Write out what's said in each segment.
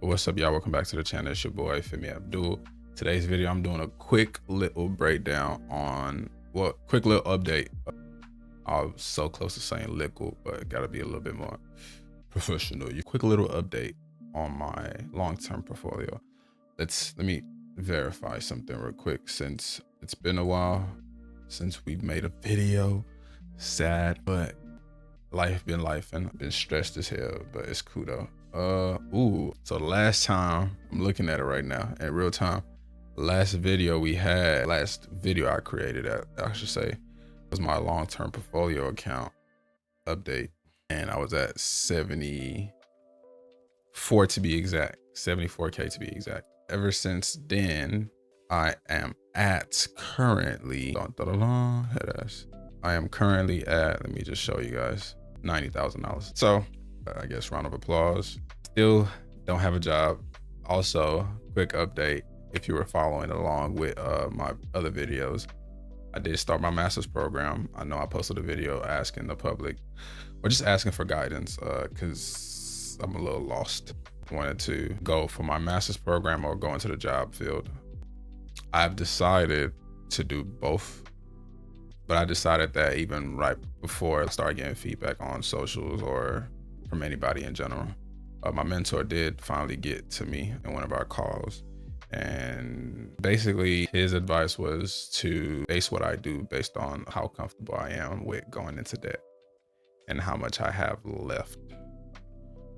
What's up, y'all? Welcome back to the channel. It's your boy Femi Abdul. Today's video, I'm doing a quick little breakdown on quick little update. I was so close to saying liquid, but gotta be a little bit more professional. Quick little update on my long-term portfolio. Let me verify something real quick, since it's been a while since we've made a video. Sad, but life been life, and I've been stressed as hell, but it's cool though. So the last time, I'm looking at it right now in real time, last video I created, I should say, was my long-term portfolio account update, and I was at 74 to be exact, 74K to be exact. Ever since then, I am at currently, I am currently at, let me just show you guys, $90,000. So I guess round of applause. Still don't have a job. Also, quick update, if you were following along with my other videos, I did start my master's program. I know I posted a video asking the public, or just asking for guidance, because I'm a little lost. Wanted to go for my master's program or go into the job field. I've decided to do both, but I decided that even right before I started getting feedback on socials or from anybody in general. My mentor did finally get to me in one of our calls, and basically his advice was to base what I do based on how comfortable I am with going into debt and how much I have left.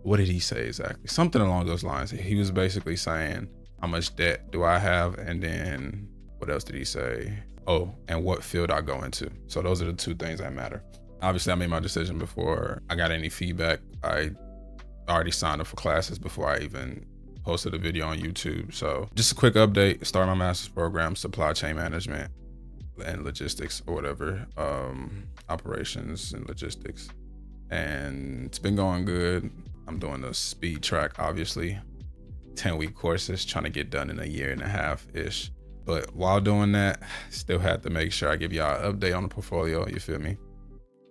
What did he say exactly? Something along those lines. He was basically saying, how much debt do I have? And then what else did he say? Oh, and what field I go into. So those are the two things that matter. Obviously, I made my decision before I got any feedback. I already signed up for classes before I even posted a video on YouTube. So just a quick update, start my master's program, supply chain management and logistics, or whatever, operations and logistics. And it's been going good. I'm doing the speed track, obviously, 10-week courses, trying to get done in a year and a half-ish. But while doing that, still had to make sure I give y'all an update on the portfolio, you feel me?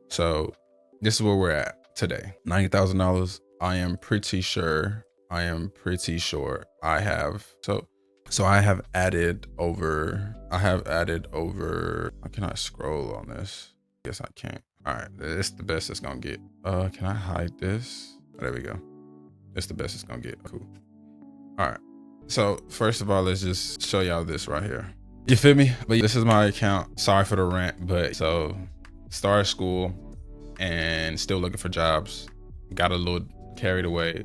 So this is where we're at today. $90,000. I am pretty sure I have, so I have added over, how can I scroll on this? I guess I can't. All right, it's the best it's gonna get. Can I hide this? There we go. It's the best it's gonna get. Cool. All right. So first of all, let's just show y'all this right here. You feel me? But this is my account. Sorry for the rant, but so started school and still looking for jobs. Got a little carried away,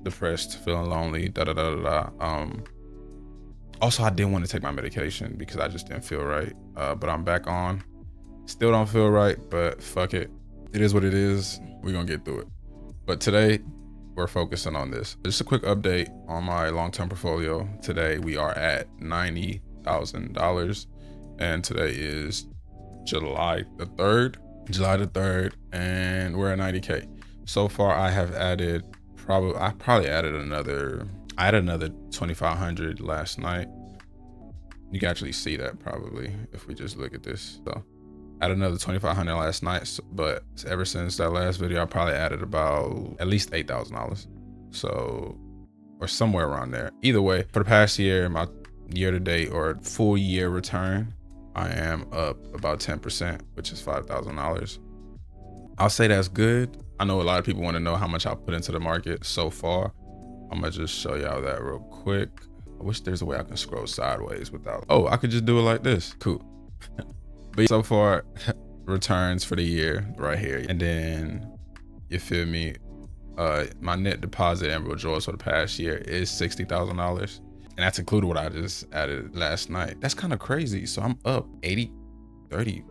depressed, feeling lonely, Also, I didn't want to take my medication because I just didn't feel right. But I'm back on. Still don't feel right, but fuck it. It is what it is. We're gonna get through it. But today, we're focusing on this. Just a quick update on my long-term portfolio. Today, we are at $90,000, and today is July the 3rd, and we're at 90K. So far, I have added I added another 2,500 last night. You can actually see that probably if we just look at this. So I added another 2,500 last night, but ever since that last video, I probably added about at least $8,000. So, or somewhere around there. Either way, for the past year, my year to date or full year return, I am up about 10%, which is $5,000. I'll say that's good. I know a lot of people want to know how much I put into the market so far. I'm gonna just show y'all that real quick. I wish there's a way I can scroll sideways without, oh, I could just do it like this. Cool. But so far, returns for the year right here. And then, you feel me? My net deposit and withdrawals for the past year is $60,000. And that's included what I just added last night. That's kind of crazy. So I'm up 30,000.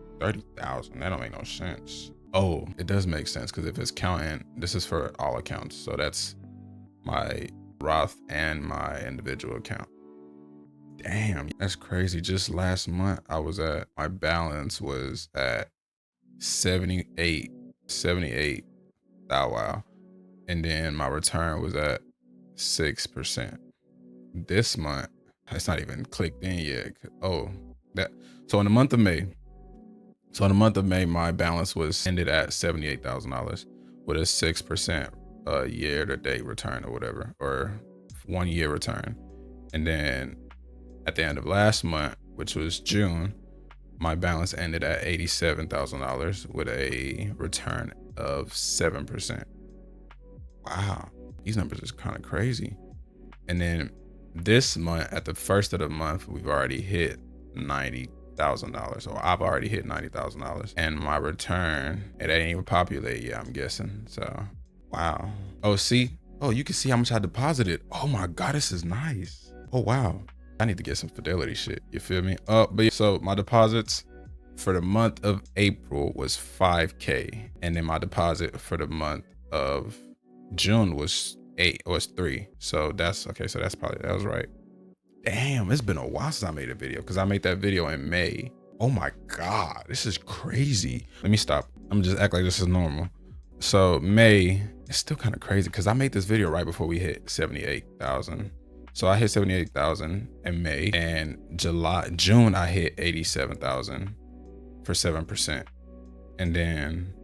That don't make no sense. Oh, it does make sense, because if it's counting, this is for all accounts. So that's my Roth and my individual account. Damn, that's crazy. Just last month, my balance was at 78. Wow. And then my return was at 6%. This month, it's not even clicked in yet. So in the month of May, my balance ended at $78,000 with a 6% year to date return or whatever, or 1 year return. And then at the end of last month, which was June, my balance ended at $87,000 with a return of 7%. Wow, these numbers is kind of crazy. And then this month, at the first of the month, we've already hit $90,000, or I've already hit $90,000, and my return, it ain't even populate yet, I'm guessing. So, wow. Oh, see, oh, you can see how much I deposited. Oh my God, this is nice. Oh wow, I need to get some Fidelity shit. You feel me? But so my deposits for the month of April was 5K, and then my deposit for the month of June was 3. So that's okay. So that's probably, that was right. Damn, it's been a while since I made a video, because I made that video in May. Oh my God, this is crazy. Let me stop. I'm just act like this is normal. So May, it's still kind of crazy because I made this video right before we hit 78,000. So I hit 78,000 in May, and June, I hit 87,000 for 7%. And then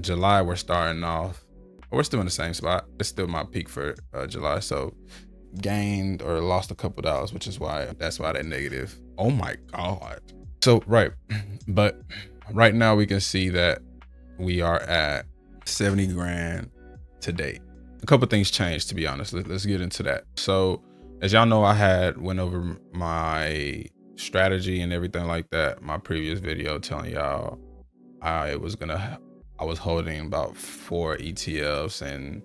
July, we're starting off, we're still in the same spot. It's still my peak for July. So gained or lost a couple dollars, which is why that's why that negative. Oh my God. So right, but right now we can see that we are at 70 grand to date. A couple things changed, to be honest. Let's get into that. So as y'all know, I went over my strategy and everything like that, my previous video, telling y'all I was holding about 4 ETFs and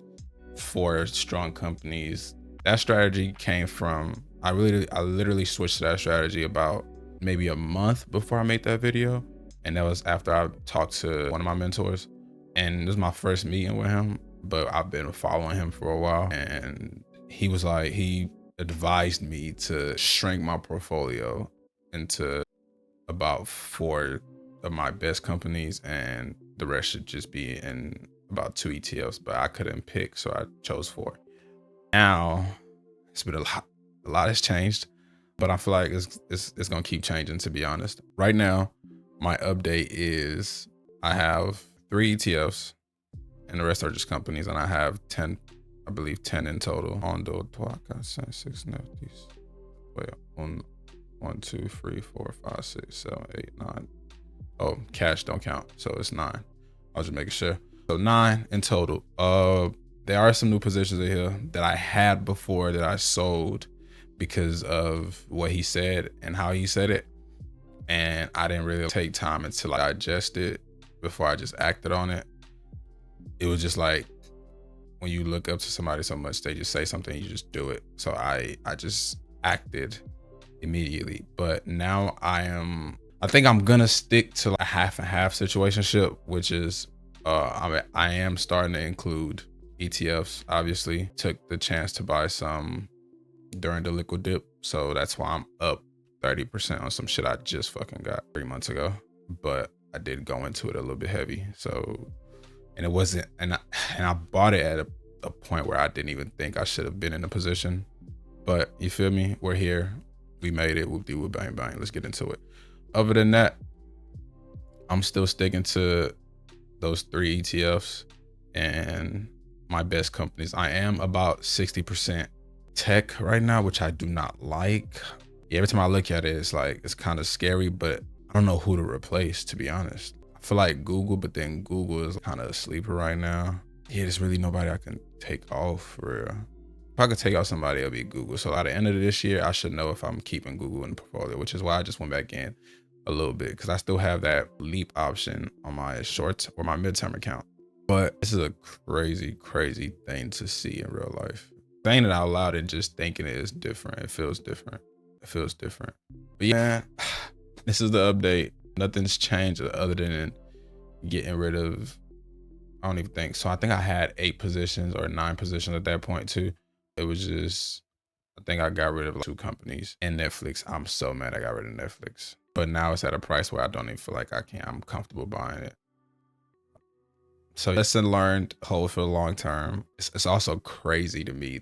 4 strong companies. That strategy came from, I literally switched to that strategy about maybe a month before I made that video. And that was after I talked to one of my mentors, and this was my first meeting with him, but I've been following him for a while. And he was like, he advised me to shrink my portfolio into about 4 of my best companies, and the rest should just be in about 2 ETFs, but I couldn't pick, so I chose 4. Now it's been a lot has changed, but I feel like it's gonna keep changing, to be honest. Right now, my update is I have 3 ETFs and the rest are just companies, and I have 10, I believe 10 in total. On the 6 nifties. Wait, 1, 2, 3, 4, 5, 6, 7, 8, 9. Oh, cash don't count, so it's 9. I was just making sure. So 9 in total. There are some new positions in here that I had before that I sold because of what he said and how he said it. And I didn't really take time until I digest it before I just acted on it. It was just like, when you look up to somebody so much, they just say something, you just do it. So I just acted immediately. But now I think I'm gonna stick to like a half and half situationship, which is I am starting to include ETFs. Obviously took the chance to buy some during the liquid dip, so that's why I'm up 30% on some shit I just fucking got 3 months ago. But I did go into it a little bit heavy, so, and it wasn't, and I bought it at a point where I didn't even think I should have been in a position. But you feel me, we're here, we made it, whoop-de-whoop, bang bang, let's get into it. Other than that, I'm still sticking to those 3 ETFs and my best companies. I am about 60% tech right now, which I do not like. Every time I look at it, it's like, it's kind of scary, but I don't know who to replace, to be honest. I feel like Google, but then Google is kind of a sleeper right now. Yeah, there's really nobody I can take off for real. If I could take out somebody, it'll be Google. So at the end of this year, I should know if I'm keeping Google in the portfolio, which is why I just went back in a little bit, because I still have that leap option on my short or my midterm account. But this is a crazy, crazy thing to see in real life. Saying it out loud and just thinking it is different. It feels different. It feels different. But yeah, this is the update. Nothing's changed other than getting rid of, I don't even think. So I think I had 8 positions or 9 positions at that point too. It was just, I think I got rid of like 2 companies and Netflix. I'm so mad I got rid of Netflix. But now it's at a price where I don't even feel like I'm comfortable buying it. So lesson learned, hold for the long term. It's also crazy to me.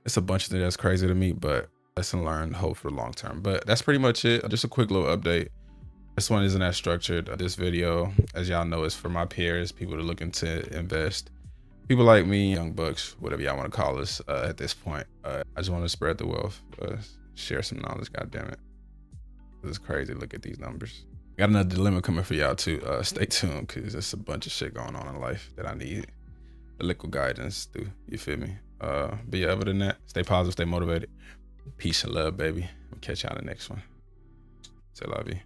It's a bunch of things that's crazy to me, but lesson learned, hold for the long term. But that's pretty much it. Just a quick little update. This one isn't as structured. This video, as y'all know, is for my peers, people that are looking to invest. people like me, young bucks, whatever y'all want to call us at this point. I just want to spread the wealth, share some knowledge. God damn it, this is crazy. Look at these numbers. Got another dilemma coming for y'all too. Stay tuned, because there's a bunch of shit going on in life that I need a liquid guidance through. You feel me? But yeah, other than that, stay positive, stay motivated. Peace and love, baby. We'll catch y'all in the next one. C'est la vie.